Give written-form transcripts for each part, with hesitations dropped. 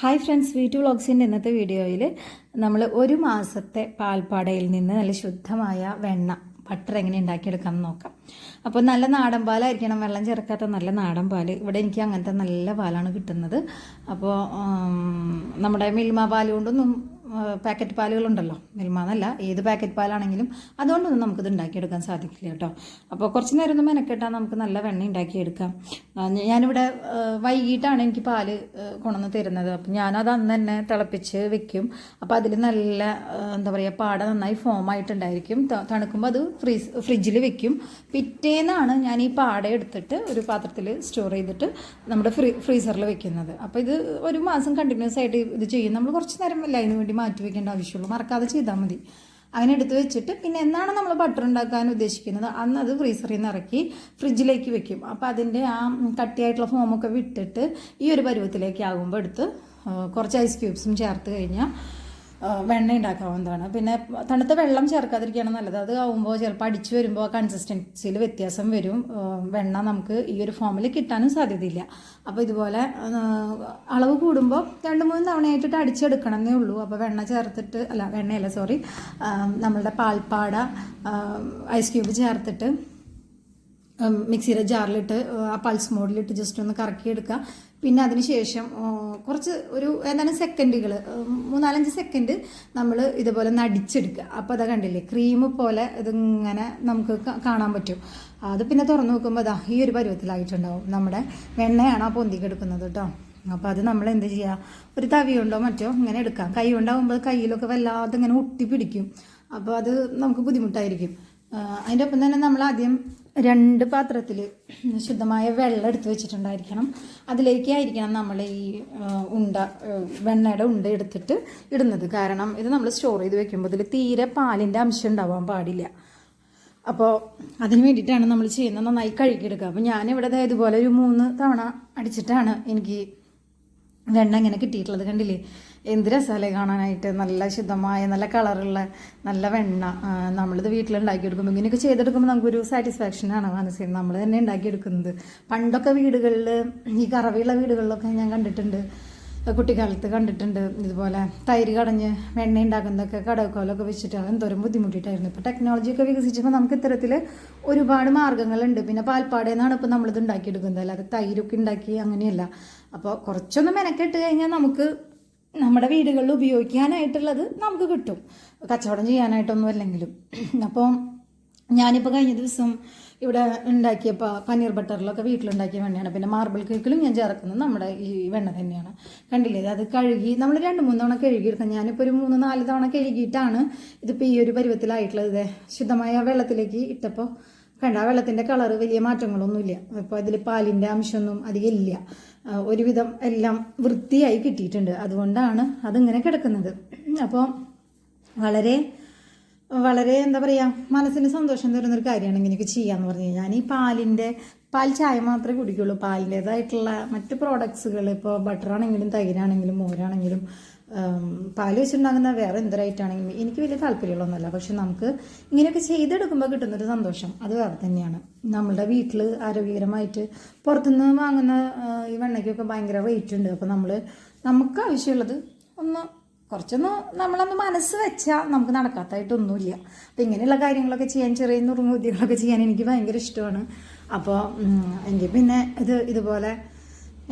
Hi friends, വീട്ടു വ്ളോഗ്സിൻ്റെ ഇന്നത്തെ വീഡിയോയിൽ നമ്മൾ ഒരു മാസത്തെ പാൽപ്പാടയിൽ നിന്ന് നല്ല ശുദ്ധമായ വെണ്ണ ബട്ടർ എങ്ങനെ ഉണ്ടാക്കിയെടുക്കാമെന്ന് നോക്കാം. അപ്പോൾ നല്ല നാടൻ പാലായിരിക്കണം, വെള്ളം ചേർക്കാത്ത നല്ല നാടൻ പാൽ. ഇവിടെ എനിക്ക് അങ്ങനത്തെ നല്ല പാലാണ് കിട്ടുന്നത്. അപ്പോൾ നമ്മുടെ മിൽമ പാൽ കൊണ്ടൊന്നും, പാക്കറ്റ് പാലുകളുണ്ടല്ലോ, മിൽമ എന്നല്ല, ഏത് പാക്കറ്റ് പാലാണെങ്കിലും അതുകൊണ്ടൊന്നും നമുക്കിത് ഉണ്ടാക്കിയെടുക്കാൻ സാധിക്കില്ല കേട്ടോ. അപ്പോൾ കുറച്ച് നേരം ഒന്ന് മെനക്കെട്ടാൽ നമുക്ക് നല്ല വെണ്ണ ഉണ്ടാക്കിയെടുക്കാം. ഞാനിവിടെ വൈകിട്ടാണ് എനിക്ക് പാല് കൊണ്ടുവന്ന് തരുന്നത്. അപ്പം ഞാനത് അന്ന് തന്നെ തിളപ്പിച്ച് വെക്കും. അപ്പോൾ അതിൽ നല്ല എന്താ പറയുക, പാട നന്നായി ഫോമായിട്ടുണ്ടായിരിക്കും. തണുക്കുമ്പോൾ അത് ഫ്രിഡ്ജിൽ വെക്കും. പിറ്റേന്നാണ് ഞാൻ ഈ പാട എടുത്തിട്ട് ഒരു പാത്രത്തിൽ സ്റ്റോർ ചെയ്തിട്ട് നമ്മുടെ ഫ്രീസറിൽ വെക്കുന്നത്. അപ്പോൾ ഇത് ഒരു മാസം കണ്ടിന്യൂസ് ആയിട്ട് ഇത് ചെയ്യും. നമ്മൾ കുറച്ച് നേരം അല്ല അതിന് വേണ്ടി മാറ്റി വെക്കേണ്ട ആവശ്യമുള്ളൂ, മറക്കാതെ ചെയ്താൽ മതി. അങ്ങനെ എടുത്ത് വെച്ചിട്ട് പിന്നെ എന്നാണ് നമ്മൾ ബട്ടർ ഉണ്ടാക്കാൻ ഉദ്ദേശിക്കുന്നത് അന്ന് അത് ഫ്രീസറിൽ നിന്ന് ഇറക്കി ഫ്രിഡ്ജിലേക്ക് വെക്കും. അപ്പോൾ അതിൻ്റെ ആ കട്ടിയായിട്ടുള്ള ഫോമൊക്കെ വിട്ടിട്ട് ഈ ഒരു പരുവത്തിലേക്ക് ആകുമ്പോൾ എടുത്ത് കുറച്ച് ഐസ് ക്യൂബ്സും ചേർത്ത് കഴിഞ്ഞാൽ വെണ്ണ ഉണ്ടാക്കാവുന്നതാണ്. പിന്നെ തണുത്ത വെള്ളം ചേർക്കാതിരിക്കുകയാണ് നല്ലത്. അത് ആവുമ്പോൾ ചിലപ്പോൾ അടിച്ചു വരുമ്പോൾ കൺസിസ്റ്റൻസിയിൽ വ്യത്യാസം വരും. വെണ്ണ നമുക്ക് ഈ ഒരു ഫോമിൽ കിട്ടാനും സാധ്യതയില്ല. അപ്പോൾ ഇതുപോലെ അളവ് കൂടുമ്പോൾ 2-3 തവണയായിട്ടിട്ട് അടിച്ചെടുക്കണമെന്നേ ഉള്ളൂ. അപ്പോൾ വെണ്ണ ചേർത്തിട്ട്, നമ്മളുടെ പാൽപ്പാട ഐസ് ക്യൂബ് ചേർത്തിട്ട് മിക്സിയുടെ ജാറിലിട്ട് ആ പൾസ് മോഡിലിട്ട് ജസ്റ്റ് ഒന്ന് കറക്കിയെടുക്കുക. പിന്നെ അതിന് ശേഷം കുറച്ച് ഒരു ഏതാനും സെക്കൻഡുകൾ, 3-4 സെക്കൻഡ് നമ്മൾ ഇതുപോലെ നടിച്ചെടുക്കുക. അപ്പോൾ അത് കണ്ടില്ലേ, ക്രീം പോലെ ഇതിങ്ങനെ നമുക്ക് കാണാൻ പറ്റും. അത് പിന്നെ തുറന്നു നോക്കുമ്പോൾ അതാ ഈ ഒരു പരുവത്തിലായിട്ടുണ്ടാവും. നമ്മുടെ വെണ്ണയാണ് ആ പൊന്തിക്കെടുക്കുന്നത് കേട്ടോ. അപ്പോൾ അത് നമ്മൾ എന്ത് ചെയ്യുക, ഒരു തവി കൊണ്ടോ മറ്റോ ഇങ്ങനെ എടുക്കാം. കൈ കൊണ്ടാകുമ്പോൾ കയ്യിലൊക്കെ വല്ലാതെ ഇങ്ങനെ ഒട്ടി പിടിക്കും. അപ്പോൾ അത് നമുക്ക് ബുദ്ധിമുട്ടായിരിക്കും. അതിൻ്റെ ഒപ്പം തന്നെ നമ്മൾ ആദ്യം 2 പാത്രത്തിൽ ശുദ്ധമായ വെള്ളം എടുത്ത് വെച്ചിട്ടുണ്ടായിരിക്കണം. അതിലേക്കായിരിക്കണം നമ്മൾ ഈ വെണ്ണയുടെ ഉണ്ട എടുത്തിട്ട് ഇടുന്നത്. കാരണം ഇത് നമ്മൾ സ്റ്റോർ ചെയ്ത് വെക്കുമ്പോൾ ഇതിൽ തീരെ പാലിൻ്റെ അംശം ഉണ്ടാവാൻ പാടില്ല. അപ്പോൾ അതിന് വേണ്ടിയിട്ടാണ് നമ്മൾ ചെയ്യുന്നത്. നന്നായി കഴുകിയെടുക്കുക. അപ്പോൾ ഞാനിവിടെ ഇതുപോലെ ഒരു 3 തവണ അടിച്ചിട്ടാണ് എനിക്ക് വെണ്ണ ഇങ്ങനെ കിട്ടിയിട്ടുള്ളത്. കണ്ടില്ലേ, എന്ത് രസമല്ലേ കാണാനായിട്ട്. നല്ല ശുദ്ധമായ നല്ല കളറുള്ള നല്ല വെണ്ണ നമ്മളിത് വീട്ടിലുണ്ടാക്കിയെടുക്കുമ്പോൾ ഇങ്ങനെയൊക്കെ ചെയ്തെടുക്കുമ്പോൾ നമുക്കൊരു സാറ്റിസ്ഫാക്ഷനാണ് മനസ്സിൽ. നമ്മൾ തന്നെ ഉണ്ടാക്കിയെടുക്കുന്നത്. പണ്ടൊക്കെ വീടുകളിൽ, ഈ കറവയുള്ള വീടുകളിലൊക്കെ ഞാൻ കണ്ടിട്ടുണ്ട്, കുട്ടിക്കാലത്ത് കണ്ടിട്ടുണ്ട്. ഇതുപോലെ തൈര് കടഞ്ഞ് വെണ്ണ ഉണ്ടാക്കുന്നതൊക്കെ കടകോലൊക്കെ വെച്ചിട്ട് എന്തോരം ബുദ്ധിമുട്ടിയിട്ടായിരുന്നു. ഇപ്പോൾ ടെക്നോളജിയൊക്കെ വികസിച്ചപ്പോൾ നമുക്ക് ഇത്തരത്തിൽ ഒരുപാട് മാർഗ്ഗങ്ങളുണ്ട്. പിന്നെ പാൽപ്പാടേന്നാണ് ഇപ്പോൾ നമ്മളിത് ഉണ്ടാക്കിയെടുക്കുന്നത്, അല്ലാതെ തൈരൊക്കെ ഉണ്ടാക്കി അങ്ങനെയല്ല. അപ്പോൾ കുറച്ചൊന്ന് മെനക്കെട്ട് കഴിഞ്ഞാൽ നമുക്ക് നമ്മുടെ വീടുകളിൽ ഉപയോഗിക്കാനായിട്ടുള്ളത് നമുക്ക് കിട്ടും, കച്ചവടം ചെയ്യാനായിട്ടൊന്നും അല്ലെങ്കിലും. അപ്പോൾ ഞാനിപ്പോൾ കഴിഞ്ഞ ദിവസം ഇവിടെ ഉണ്ടാക്കിയ പനീർ ബട്ടറിലൊക്കെ വീട്ടിലുണ്ടാക്കിയ വെണ്ണയാണ്. പിന്നെ മാർബിൾ കേക്കിലും ഞാൻ ചേർക്കുന്നത് നമ്മുടെ ഈ വെണ്ണ തന്നെയാണ്. കണ്ടില്ലേ, അത് കഴുകി നമ്മൾ 2-3 തവണ കഴുകിയെടുക്കാം. ഞാനിപ്പോൾ ഒരു 3-4 തവണ കഴുകിയിട്ടാണ് ഇതിപ്പോൾ ഈ ഒരു പരുവത്തിലായിട്ടുള്ളത്. ശുദ്ധമായ വെള്ളത്തിലേക്ക് ഇട്ടപ്പോൾ കണ്ട വെള്ളത്തിൻ്റെ കളറ് വലിയ മാറ്റങ്ങളൊന്നുമില്ല. ഇപ്പോൾ അതിൽ പാലിൻ്റെ അംശമൊന്നും അധികം ഇല്ല. ഒരുവിധം എല്ലാം വൃത്തിയായി കിട്ടിയിട്ടുണ്ട്. അതുകൊണ്ടാണ് അതിങ്ങനെ കിടക്കുന്നത്. അപ്പോൾ വളരെ വളരെ എന്താ പറയുക, മനസ്സിന് സന്തോഷം തരുന്നൊരു കാര്യമാണ് ഇങ്ങനെയൊക്കെ ചെയ്യാമെന്ന് പറഞ്ഞു കഴിഞ്ഞാൽ. ഞാൻ ഈ പാൽ ചായ മാത്രമേ കുടിക്കുള്ളൂ. പാലിൻ്റേതായിട്ടുള്ള മറ്റ് പ്രോഡക്ട്സുകൾ, ഇപ്പോൾ ബട്ടറാണെങ്കിലും തൈരാണെങ്കിലും മോരാണെങ്കിലും പാൽ വെച്ചിട്ടുണ്ടാകുന്ന വേറെ എന്തൊരായിട്ടാണെങ്കിലും എനിക്ക് വലിയ താല്പര്യമുള്ളതൊന്നുമല്ല. പക്ഷെ നമുക്ക് ഇങ്ങനെയൊക്കെ ചെയ്തെടുക്കുമ്പോൾ കിട്ടുന്നൊരു സന്തോഷം അത് വേറെ തന്നെയാണ്. നമ്മളുടെ വീട്ടിൽ ആരോഗ്യകരമായിട്ട് പുറത്തുനിന്ന് വാങ്ങുന്ന ഈ വെണ്ണയ്ക്കൊക്കെ ഭയങ്കര റേറ്റ് ഉണ്ട്. അപ്പോൾ നമുക്ക് ആവശ്യമുള്ളത് കുറച്ചൊന്ന് നമ്മളൊന്ന് മനസ്സ് വെച്ചാൽ നമുക്ക് നടക്കാത്തതായിട്ടൊന്നുമില്ല. അപ്പോൾ ഇങ്ങനെയുള്ള കാര്യങ്ങളൊക്കെ ചെയ്യാൻ, ചെറിയ നുറുങ്ങ് ബുദ്ധികളൊക്കെ ചെയ്യാൻ എനിക്ക് ഭയങ്കര ഇഷ്ടമാണ്. അപ്പോൾ എനിക്ക് പിന്നെ ഇതുപോലെ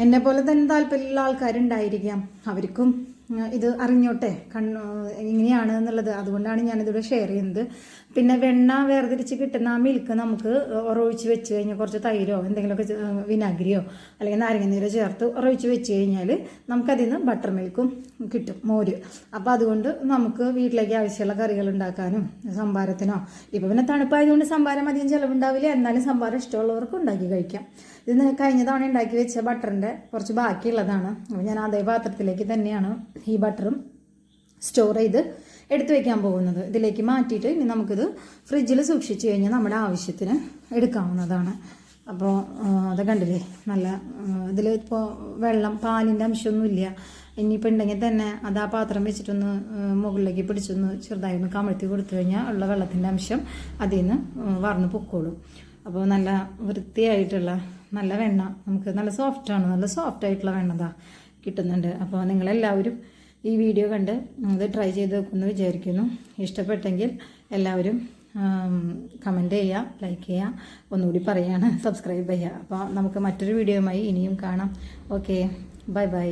എന്നെ പോലെ തന്നെ താല്പര്യമുള്ള ആൾക്കാരുണ്ടായിരിക്കാം, അവർക്കും ഇത് അറിഞ്ഞോട്ടെ ഇങ്ങനെയാണ് എന്നുള്ളത്. അതുകൊണ്ടാണ് ഞാനിതിവിടെ ഷെയർ ചെയ്യുന്നത്. പിന്നെ വെണ്ണ വേർതിരിച്ച് കിട്ടുന്ന ആ മിൽക്ക് നമുക്ക് ഉറവിച്ച് വെച്ച് കഴിഞ്ഞാൽ കുറച്ച് തൈരോ എന്തെങ്കിലുമൊക്കെ വിനാഗിരിയോ അല്ലെങ്കിൽ നാരങ്ങനീരോ ചേർത്ത് ഉറവിച്ച് വെച്ച് കഴിഞ്ഞാൽ നമുക്കതിൽ നിന്ന് ബട്ടർ മിൽക്കും കിട്ടും, മോര്. അപ്പോൾ അതുകൊണ്ട് നമുക്ക് വീട്ടിലേക്ക് ആവശ്യമുള്ള കറികൾ ഉണ്ടാക്കാനും സംഭാരത്തിനോ, ഇപ്പോൾ പിന്നെ തണുപ്പായതുകൊണ്ട് സംഭാരം അധികം ചിലവുണ്ടാവില്ല, എന്നാലും സംഭാരം ഇഷ്ടമുള്ളവർക്ക് ഉണ്ടാക്കി കഴിക്കാം. ഇത് കഴിഞ്ഞ തവണ ഉണ്ടാക്കി വെച്ച ബട്ടറിൻ്റെ കുറച്ച് ബാക്കിയുള്ളതാണ്. അപ്പോൾ ഞാൻ അതേ പാത്രത്തിലേക്ക് തന്നെയാണ് ഈ ബട്ടറും സ്റ്റോർ ചെയ്ത് എടുത്തു വയ്ക്കാൻ പോകുന്നത്. ഇതിലേക്ക് മാറ്റിയിട്ട് ഇനി നമുക്കിത് ഫ്രിഡ്ജിൽ സൂക്ഷിച്ച് കഴിഞ്ഞാൽ നമ്മുടെ ആവശ്യത്തിന് എടുക്കാവുന്നതാണ്. അപ്പോൾ അത് കണ്ടില്ലേ, നല്ല ഇതിൽ ഇപ്പോൾ പാലിൻ്റെ അംശമൊന്നുമില്ല. ഇനിയിപ്പോൾ ഉണ്ടെങ്കിൽ തന്നെ അത് ആ പാത്രം വെച്ചിട്ടൊന്ന് മുകളിലേക്ക് പിടിച്ചൊന്ന് ചെറുതായി ഒന്ന് കമഴ്ത്തി കൊടുത്തു കഴിഞ്ഞാൽ ഉള്ള വെള്ളത്തിൻ്റെ അംശം അതിൽ നിന്ന് വാർന്ന് പൊക്കോളും. അപ്പോൾ നല്ല വൃത്തിയായിട്ടുള്ള നല്ല വെണ്ണ, നമുക്ക് നല്ല സോഫ്റ്റാണ്, നല്ല സോഫ്റ്റായിട്ടുള്ള വെണ്ണ കിട്ടുന്നുണ്ട്. അപ്പോൾ നിങ്ങളെല്ലാവരും ഈ വീഡിയോ കണ്ട് ഇത് ട്രൈ ചെയ്ത് നോക്കുമെന്ന് വിചാരിക്കുന്നു. ഇഷ്ടപ്പെട്ടെങ്കിൽ എല്ലാവരും കമൻറ്റ് ചെയ്യുക, ലൈക്ക് ചെയ്യുക, ഒന്നുകൂടി പറയുകയാണ് സബ്സ്ക്രൈബ് ചെയ്യുക. അപ്പോൾ നമുക്ക് മറ്റൊരു വീഡിയോയുമായി ഇനിയും കാണാം. Okay, bye bye.